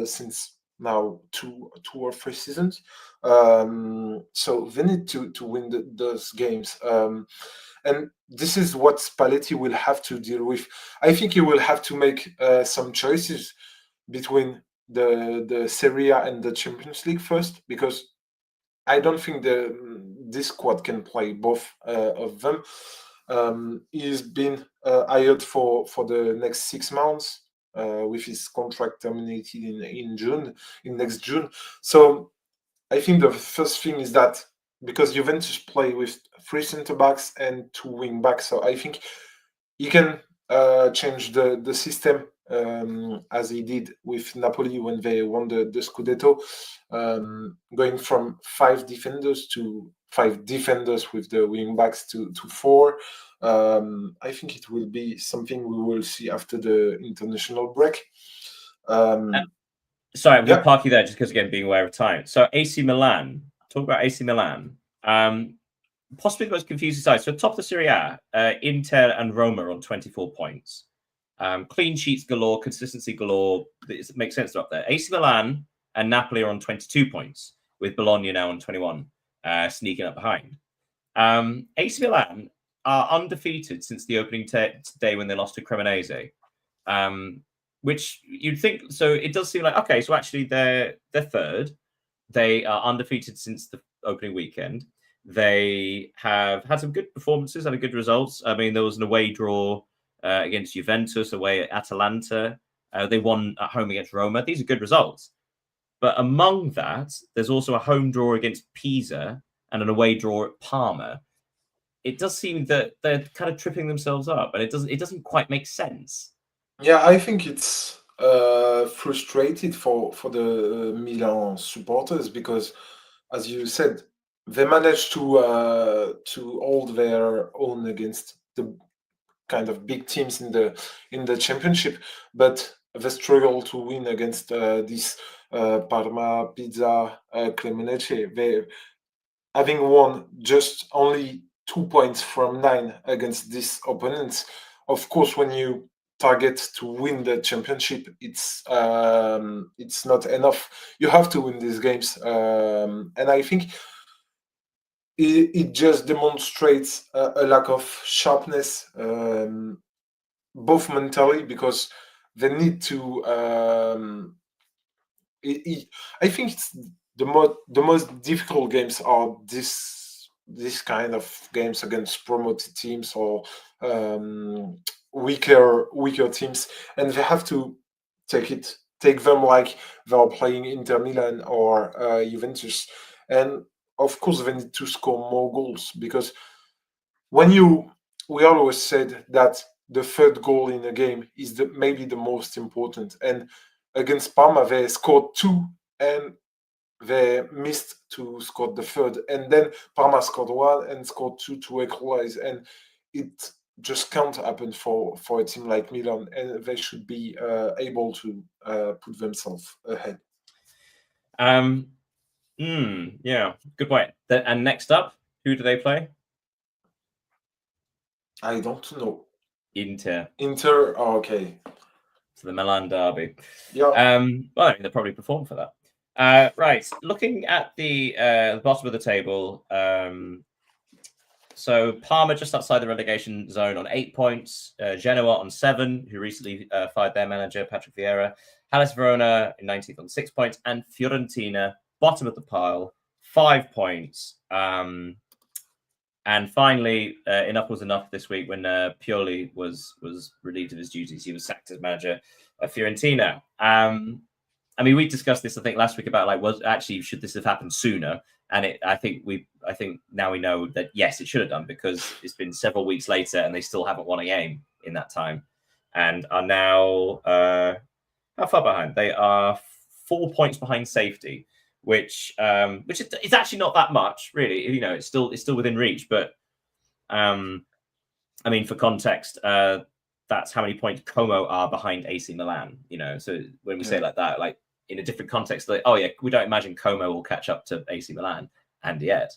since now two or three seasons. So they need to win those games. And this is what Spalletti will have to deal with. I think he will have to make some choices between the Serie A and the Champions League first, because I don't think this squad can play both of them. He's been hired for the next 6 months with his contract terminated in next June. So I think the first thing is that because Juventus play with three centre backs and two wing backs, so I think he can change the system as he did with Napoli when they won the Scudetto, going from five defenders with the wing backs to four. I think it will be something we will see after the international break. Sorry, I'm going Yeah, to park you there just because, again, being aware of time. So AC Milan, talk about AC Milan. Possibly the most confusing side. So top of the Serie A, Inter and Roma are on 24 points. Clean sheets galore, consistency galore. It makes sense to up there. AC Milan and Napoli are on 22 points, with Bologna now on 21, sneaking up behind. AC Milan are undefeated since the opening day when they lost to Cremonese. Which you'd think, so it does seem like, okay, so actually they're third. They are undefeated since the opening weekend. They have had some good performances and good results. I mean, there was an away draw against Juventus, away at Atalanta. They won at home against Roma. These are good results. But among that, there's also a home draw against Pisa and an away draw at Parma. It does seem that they're kind of tripping themselves up, and it doesn't quite make sense. yeah, I think it's frustrated for the Milan supporters because, as you said, they managed to hold their own against the kind of big teams in the championship, but they struggle to win against this Parma, Pisa, Cremonese. They having won just only 2 points from 9 against these opponents. Of course, when you target to win the championship, it's not enough. You have to win these games, and I think it just demonstrates a lack of sharpness, both mentally because they need to. I think it's the most difficult games are this kind of games against promoted teams or weaker teams, and they have to take them like they're playing Inter Milan or Juventus, and of course they need to score more goals because when you we always said that the third goal in a game is maybe the most important, and against Parma they scored two and they missed to score the third, and then Parma scored one and scored two to equalize, and it just can't happen for a team like Milan, and they should be able to put themselves ahead. Yeah, good point. And next up, who do they play? I don't know. Inter. Inter, oh, okay. So the Milan derby. Yeah. Well, I mean, they'll probably perform for that. Right, looking at the bottom of the table. So Parma just outside the relegation zone on 8 points. Genoa on 7, who recently fired their manager, Patrick Vieira. Hellas Verona in 19th on 6 points. And Fiorentina, bottom of the pile, 5 points. And finally, enough was enough this week when Pioli was relieved of his duties. He was sacked as manager of Fiorentina. I mean, we discussed this, I think, last week about should this have happened sooner? And I think now we know that yes, it should have done because it's been several weeks later and they still haven't won a game in that time, and are now how far behind? They are 4 points behind safety, which is actually not that much, really. You know, it's still within reach, but I mean, for context, that's how many points Como are behind AC Milan. You know, so when we say it like that, like in a different context, like, oh yeah, we don't imagine Como will catch up to AC Milan, and yet.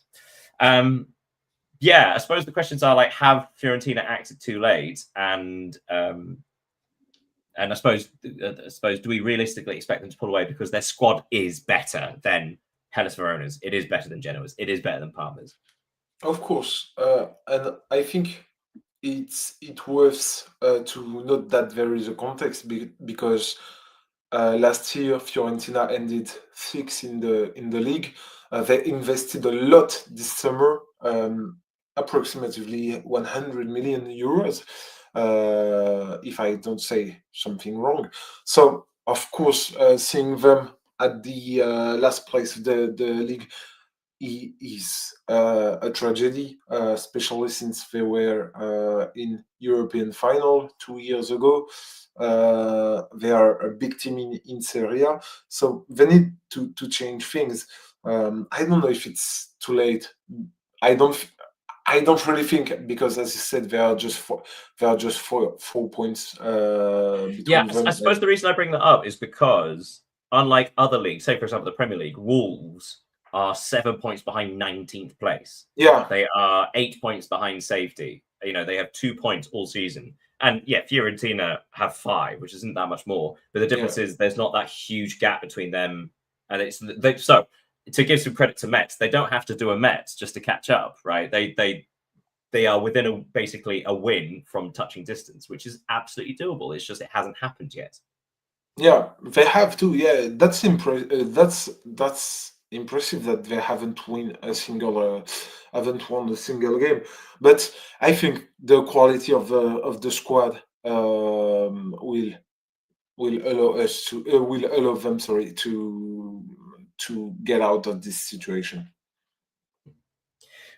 Yeah, I suppose the questions are like, have Fiorentina acted too late, and I suppose, do we realistically expect them to pull away because their squad is better than Hellas Verona's? It is better than Genoa's. It is better than Parma's. Of course, and I think it's worth to note that there is a context because last year Fiorentina ended 6th in the league. They invested a lot this summer, approximately 100 million euros, if I don't say something wrong. So, of course, seeing them at the last place of the league is a tragedy, especially since they were in European final 2 years ago. They are a big team in Serie A, so they need to change things. I don't know if it's too late. I don't. I don't really think because, as you said, there are just 4 points Yeah, between them. I suppose the reason I bring that up is because, unlike other leagues, say for example the Premier League, Wolves are 7 points behind 19th place. Yeah, They are 8 points behind safety. You know, they have 2 points all season. And yeah, Fiorentina have 5, which isn't that much more. But the yeah, difference is there's not that huge gap between them. And so to give some credit to Metz, they don't have to do a Metz just to catch up, right? They are within basically a win from touching distance, which is absolutely doable. It's just it hasn't happened yet. yeah. They have to. Yeah, that's impressive that they haven't won a single game. But I think the quality of the squad will allow us to will allow them, sorry, to get out of this situation.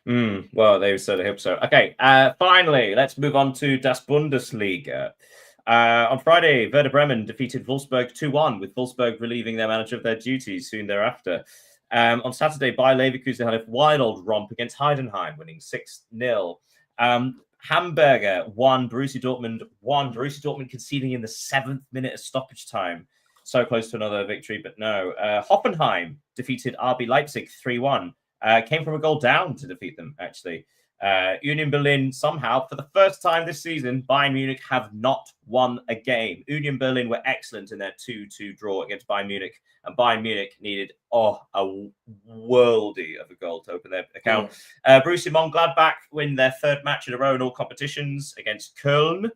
Well, they certainly hope so. Okay, finally, let's move on to Das Bundesliga. On Friday, Werder Bremen defeated Wolfsburg 2-1, with Wolfsburg relieving their manager of their duties soon thereafter. On Saturday, Bayer Leverkusen had a wild old romp against Heidenheim, winning 6-0. Hamburger won, Borussia Dortmund won. Borussia Dortmund conceding in the 7th minute of stoppage time. So close to another victory, but no. Hoffenheim defeated RB Leipzig 3-1. Came from a goal down to defeat them, actually. Union Berlin, somehow, for the first time this season, Bayern Munich have not won a game. Union Berlin were excellent in their 2-2 draw against Bayern Munich, and Bayern Munich needed, a worldie of a goal to open their account. Borussia Mönchengladbach win their 3rd match in a row in all competitions against Köln,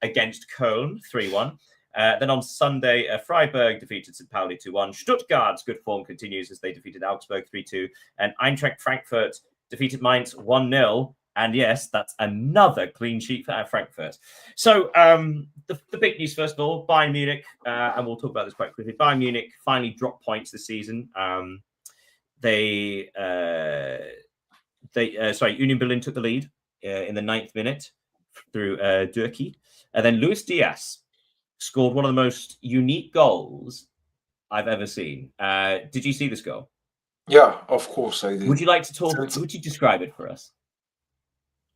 against Köln, 3-1. Then on Sunday, Freiburg defeated St. Pauli 2-1. Stuttgart's good form continues as they defeated Augsburg 3-2. And Eintracht Frankfurt defeated Mainz 1-0. And yes, that's another clean sheet for Frankfurt. So the big news, first of all, Bayern Munich, and we'll talk about this quite quickly. Bayern Munich finally dropped points this season. Union Berlin took the lead in the 9th minute through Durkee. And then Luis Diaz scored one of the most unique goals I've ever seen. Did you see this goal? Yeah, of course I did. Would you like to talk? Would you describe it for us?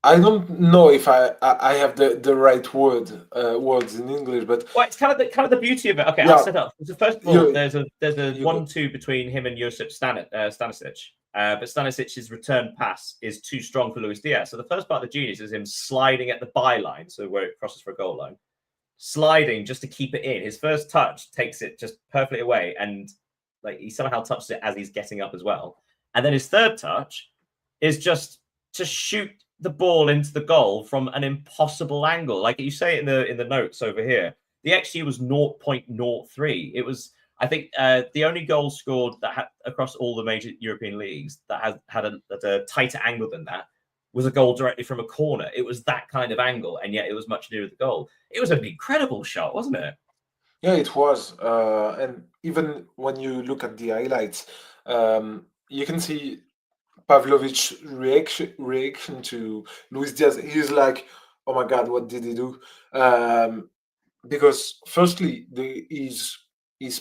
I don't know if I have the right words in English, but well, it's kind of the beauty of it. Okay, yeah, I'll set up. So first of all, there's a 1-2 between him and Josip Stanisic. But Stanisic's return pass is too strong for Luis Diaz. So the first part of the genius is him sliding at the byline, so where it crosses for a goal line, sliding just to keep it in. His first touch takes it just perfectly away, and like he somehow touches it as he's getting up as well. And then his third touch is just to shoot the ball into the goal from an impossible angle. Like you say in the notes over here, the XG was 0.03. It was, I think, the only goal scored that had across all the major European leagues that has had a tighter angle than that was a goal directly from a corner. It was that kind of angle, and yet it was much nearer the goal. It was an incredible shot, wasn't it? Yeah, it was. And even when you look at the highlights, you can see Pavlovic's reaction to Luis Diaz. He's like, "Oh my God, what did he do?" Because firstly, his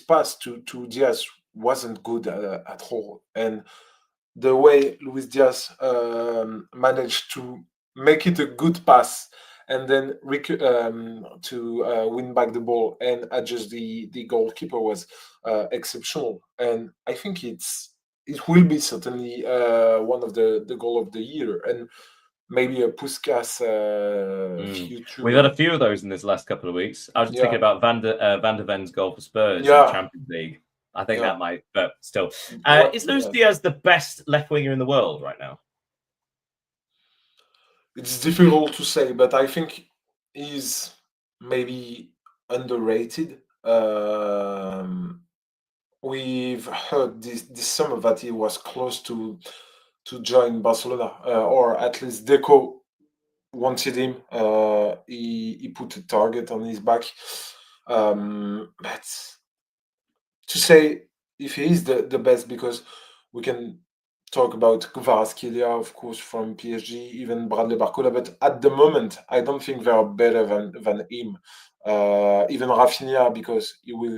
pass to Diaz wasn't good at all, and the way Luis Diaz managed to make it a good pass and then to win back the ball and adjust the goalkeeper was exceptional. And I think it will be certainly one of the goal of the year, and maybe a Puskas future. We've had a few of those in this last couple of weeks. I was just thinking about Van der Ven's goal for Spurs in the Champions League. I think that might, but still. Is Luis Diaz the best left winger in the world right now? It's difficult to say, but I think he's maybe underrated. We've heard this summer that he was close to to join Barcelona, or at least Deco wanted him. He put a target on his back. But to say if he is the best, because we can talk about Kvaratskhelia, of course, from PSG, even Bradley Barcola, but at the moment, I don't think they are better than him. Even Rafinha, because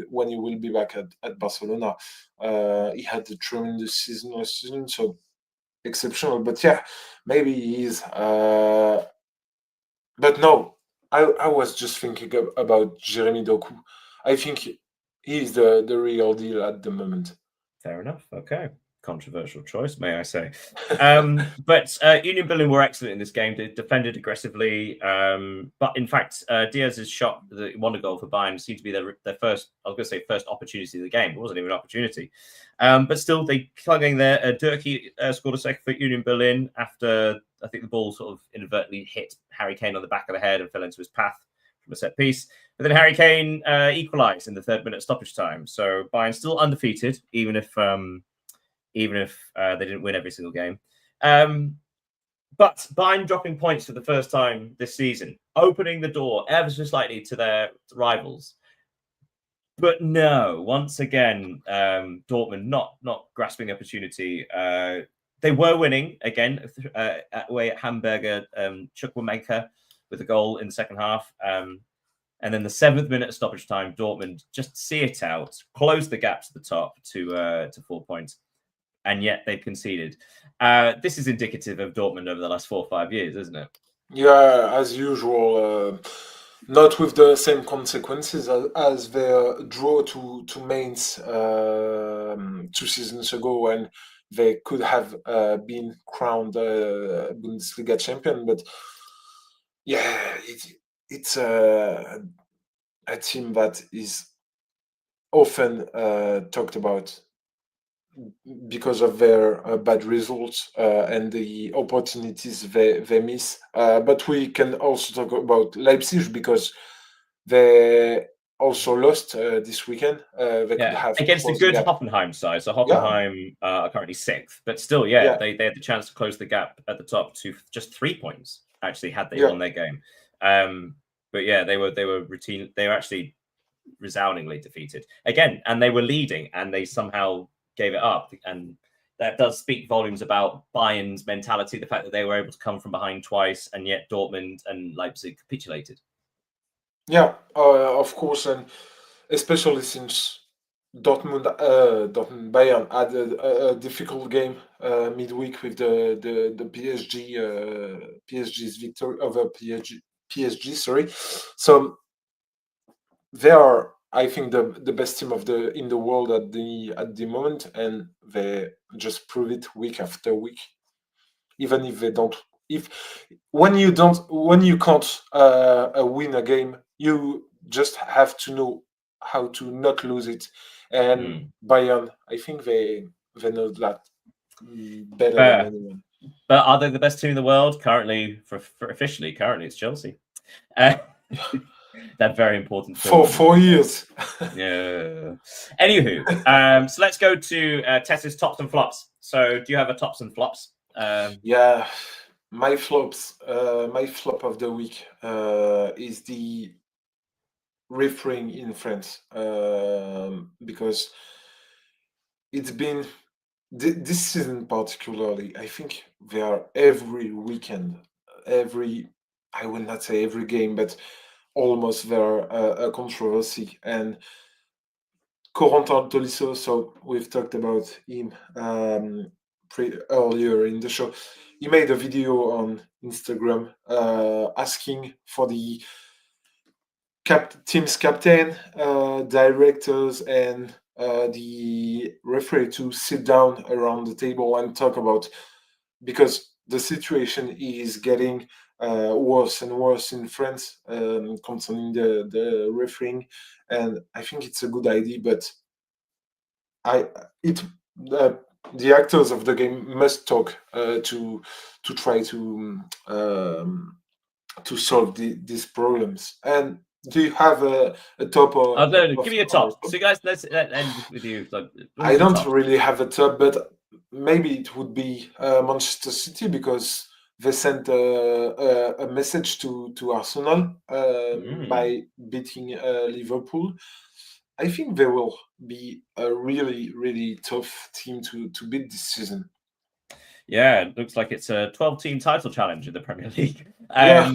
when he will be back at Barcelona, he had a tremendous season last season, so exceptional. But yeah, maybe he is. But no, I was just thinking about Jeremy Doku. I think he is the real deal at the moment. Fair enough. Okay. Controversial choice, may I say. But Union Berlin were excellent in this game. They defended aggressively. But in fact, Diaz's shot, the wonder goal for Bayern, seemed to be their first, I was going to say first opportunity of the game. It wasn't even an opportunity. But still, they clung in there. Durkee scored a second for Union Berlin after, I think, the ball sort of inadvertently hit Harry Kane on the back of the head and fell into his path from a set piece. But then Harry Kane equalised in the 3rd minute stoppage time. So Bayern still undefeated, even if they didn't win every single game. But Bayern dropping points for the first time this season, opening the door ever so slightly to their rivals. But no, once again, Dortmund not grasping the opportunity. They were winning again away at Hamburger. Chukwuemeka with a goal in the second half. And then the 7th minute of stoppage time, Dortmund just see it out, close the gap to the top to 4 points, and yet they've conceded. This is indicative of Dortmund over the last 4 or 5 years, isn't it? Yeah, as usual, not with the same consequences as their draw to Mainz 2 seasons ago, when they could have been crowned Bundesliga champion. But yeah, it's a team that is often talked about because of their bad results and the opportunities they miss. But we can also talk about Leipzig, because they also lost this weekend. They could have against a closed the good gap. Hoffenheim side. So Hoffenheim are currently 6th, but still, they had the chance to close the gap at the top to just 3 points. Actually, had they won their game. But yeah, they were routine. They were actually resoundingly defeated again, and they were leading, and they somehow gave it up. And that does speak volumes about Bayern's mentality, the fact that they were able to come from behind twice, and yet Dortmund and Leipzig capitulated. Yeah, of course, and especially since Dortmund Bayern had a difficult game midweek with the PSG's victory over PSG. Sorry, so they are, I think, the best team in the world at the moment, and they just prove it week after week. Even if they don't, when you can't win a game, you just have to know how to not lose it. And Bayern, I think they know that better than anyone. But are they the best team in the world currently? Officially, currently it's Chelsea. That very important for 4 years. Yeah. Anywho, so let's go to Tessa's tops and flops. So, do you have a tops and flops? Yeah, my flops. My flop of the week is the refereeing in France, because it's been this season particularly. I think they are every weekend, I will not say every game, but almost there a controversy. And Corentin Tolisso, so we've talked about him earlier in the show. He made a video on Instagram asking for the team's captain, directors, and the referee to sit down around the table and talk about, because the situation is getting worse and worse in France concerning the refereeing, and I think it's a good idea. But the actors of the game must talk to try to solve these problems. And do you have a top? Give me a top. So, guys, let's end with you. I don't really have a top, but maybe it would be Manchester City because they sent a message to Arsenal by beating Liverpool. I think they will be a really, really tough team to beat this season. Yeah, it looks like it's a 12-team title challenge in the Premier League. Yeah.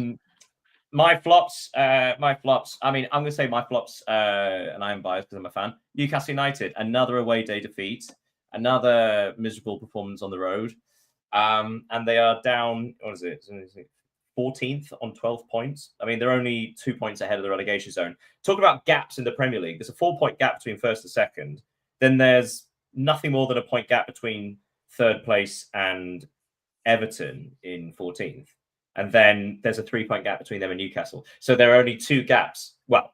My flops. I mean, I'm going to say my flops, and I am biased because I'm a fan. Newcastle United, another away day defeat, another miserable performance on the road, and they are down. What is it? 14th on 12 points. I mean, they're only 2 points ahead of the relegation zone. Talk about gaps in the Premier League. There's a 4-point gap between first and second. Then there's nothing more than a point gap between third place and Everton in 14th. And then there's a 3-point gap between them and Newcastle. So there are only 2 gaps. Well,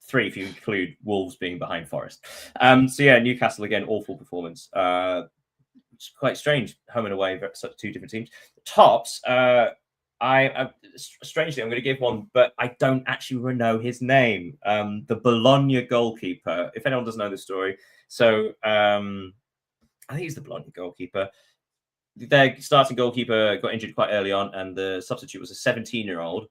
3 if you include Wolves being behind Forest. So yeah, Newcastle again, awful performance. It's quite strange, home and away, such 2 different teams. Tops, strangely, I'm going to give one, but I don't actually know his name. The Bologna goalkeeper, if anyone doesn't know the story. So I think he's the Bologna goalkeeper. Their starting goalkeeper got injured quite early on, and the substitute was a 17-year-old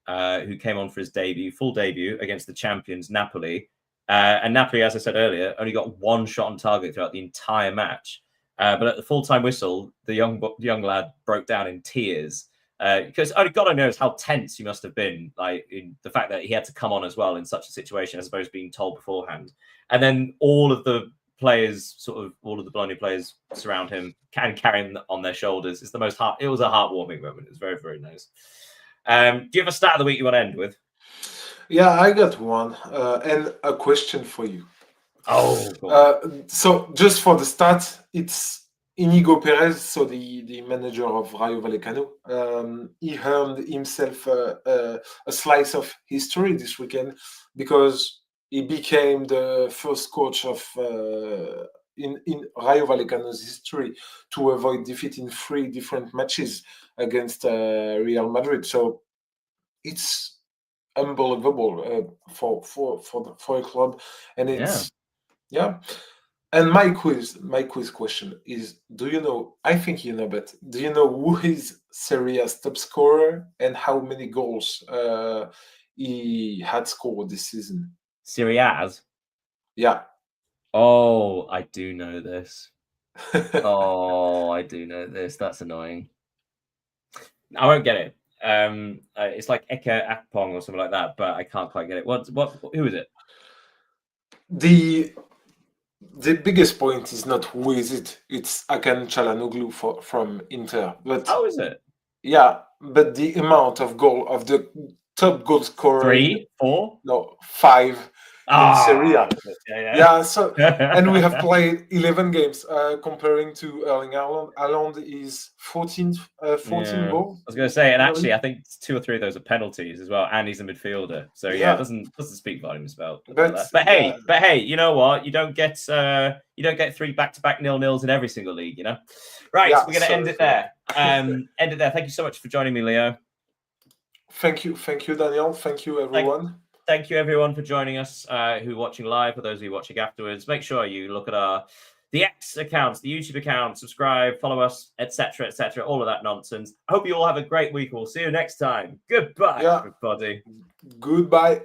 who came on for his full debut against the champions Napoli. And Napoli, as I said earlier, only got 1 shot on target throughout the entire match. But at the full-time whistle, the young lad broke down in tears because only God knows how tense he must have been, like in the fact that he had to come on as well in such a situation as opposed to being told beforehand. And then all of the Bologna players surround him, can carry him on their shoulders. It was a heartwarming moment. It was very, very nice. Do you have a stat of the week you want to end with? Yeah, I got one and a question for you. Oh, so just for the start, it's Inigo Perez, so the manager of Rayo Vallecano. He earned himself a slice of history this weekend because he became the first coach of in Rayo Vallecano's history to avoid defeat in 3 different matches against Real Madrid. So it's unbelievable for a club, and it's yeah. And my quiz question is: do you know? I think you know, but do you know who is Serie A's top scorer and how many goals he had scored this season? Serie A's? Yeah. Oh, I do know this. I do know this. That's annoying. I won't get it. It's like Eke Akpong or something like that, but I can't quite get it. Who is it? The biggest point is not who is it. It's Hakan Çalhanoğlu from Inter. But how is it? Yeah, but the amount of the top goal scorer 3, 4? No, 5 in Serie A. Yeah. So and we have played 11 games. Comparing to Erling Haaland is 14 goals. I was going to say, and actually, I think 2 or 3 of those are penalties as well, and he's a midfielder. So it doesn't speak volumes about that. But hey, you know what? You don't get 3 back-to-back 0-0s in every single league, you know. Right, we're going to end it there. End it there. Thank you so much for joining me, Leo. Thank you, Daniel. Thank you, everyone. Thank you, everyone, for joining us who are watching live. For those of you watching afterwards, make sure you look at the X accounts, the YouTube account, subscribe, follow us, etc., all of that nonsense. I hope you all have a great week. We'll see you next time. Goodbye, everybody. Goodbye.